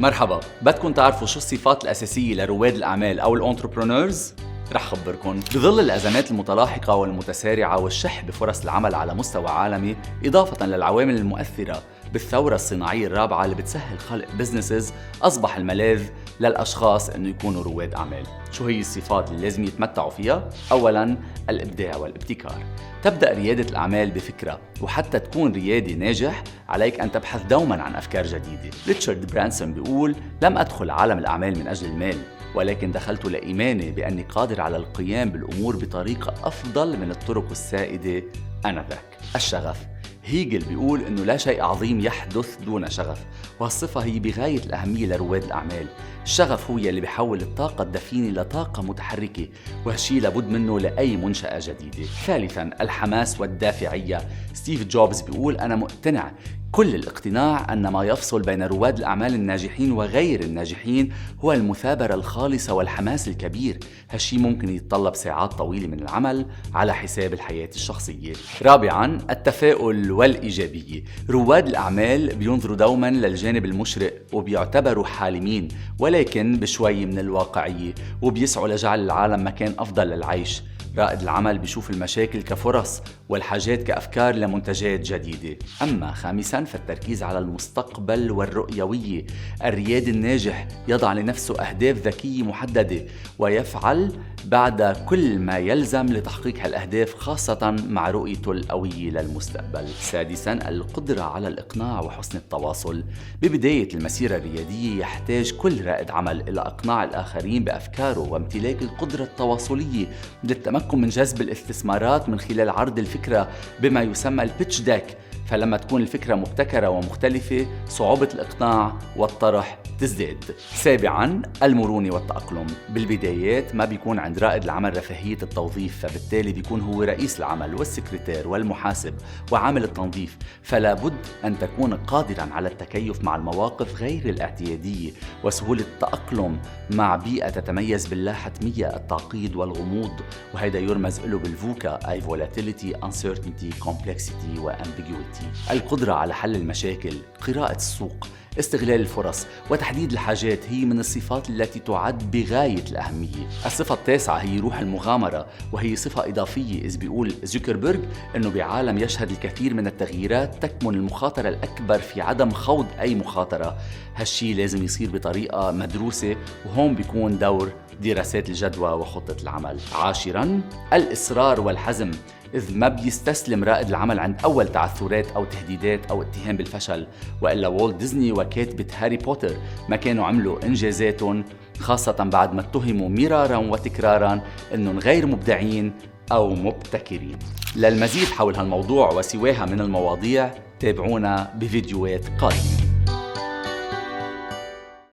مرحبا، بدكم تعرفوا شو الصفات الأساسية لرواد الأعمال أو الانتربرونورز؟ رح خبركن. بظل الأزمات المتلاحقة والمتسارعة والشح بفرص العمل على مستوى عالمي، إضافة للعوامل المؤثرة بالثورة الصناعية الرابعة اللي بتسهل خلق بزنسز، أصبح الملاذ للأشخاص أنه يكونوا رواد أعمال. شو هي الصفات اللي لازم يتمتعوا فيها؟ أولاً الإبداع والابتكار. تبدأ ريادة الأعمال بفكرة، وحتى تكون ريادي ناجح عليك أن تبحث دوماً عن أفكار جديدة. ريتشارد برانسون بيقول: لم أدخل عالم الأعمال من أجل المال، ولكن دخلت لإيماني بأني قادر على القيام بالأمور بطريقة أفضل من الطرق السائدة آنذاك. الشغف. هيجل بيقول إنه لا شيء عظيم يحدث دون شغف، وهالصفة هي بغاية الأهمية لرواد الأعمال. الشغف هو يلي بيحول الطاقة الدفينة لطاقة متحركة، وهالشي لابد منه لأي منشأة جديدة. ثالثاً الحماس والدافعية. ستيف جوبز بيقول: أنا مقتنع كل الاقتناع أن ما يفصل بين رواد الأعمال الناجحين وغير الناجحين هو المثابرة الخالصة والحماس الكبير. هالشي ممكن يتطلب ساعات طويلة من العمل على حساب الحياة الشخصية. رابعاً التفاؤل والإيجابية. رواد الأعمال بينظروا دوماً للجانب المشرق وبيعتبروا حالمين، ولكن بشوي من الواقعية، وبيسعوا لجعل العالم مكان أفضل للعيش. رائد العمل بيشوف المشاكل كفرص والحاجات كأفكار لمنتجات جديدة. أما خامساً فالتركيز على المستقبل والرؤيوية. الرياد الناجح يضع لنفسه أهداف ذكية محددة، ويفعل بعد كل ما يلزم لتحقيق هالأهداف، خاصة مع رؤيته القوية للمستقبل. سادساً القدرة على الإقناع وحسن التواصل. ببداية المسيرة الريادية يحتاج كل رائد عمل إلى إقناع الآخرين بأفكاره وامتلاك القدرة التواصلية للتمكن من جذب الاستثمارات من خلال عرض الفكرة بما يسمى البيتش ديك. فلما تكون الفكرة مبتكرة ومختلفة، صعوبة الإقناع والطرح تزداد. سابعاً المرونة والتأقلم. بالبدايات ما بيكون عند رائد العمل رفاهية التوظيف، فبالتالي بيكون هو رئيس العمل والسكرتير والمحاسب وعامل التنظيف، فلا بد أن تكون قادراً على التكيف مع المواقف غير الاعتيادية وسهولة التأقلم مع بيئة تتميز باللا حتمية، التعقيد والغموض، وهذا يرمز له بالفوكا أي volatility, uncertainty, complexity وambiguity. القدرة على حل المشاكل، قراءة السوق، استغلال الفرص وتحديد الحاجات هي من الصفات التي تعد بغاية الأهمية. الصفة التاسعة هي روح المغامرة، وهي صفة إضافية، إذ بيقول زوكربيرغ إنه بعالم يشهد الكثير من التغييرات تكمن المخاطرة الأكبر في عدم خوض أي مخاطرة. هالشي لازم يصير بطريقة مدروسة، وهون بيكون دور دراسات الجدوى وخطة العمل. عاشراً الإصرار والحزم، إذ ما بيستسلم رائد العمل عند أول تعثرات أو تهديدات أو اتهام بالفشل، وإلا والت ديزني وكاتبة هاري بوتر ما كانوا عملوا إنجازاتهم، خاصة بعد ما اتهموا مرارا وتكرارا أنهم غير مبدعين أو مبتكرين. للمزيد حول هالموضوع وسواها من المواضيع تابعونا بفيديوهات قادمة.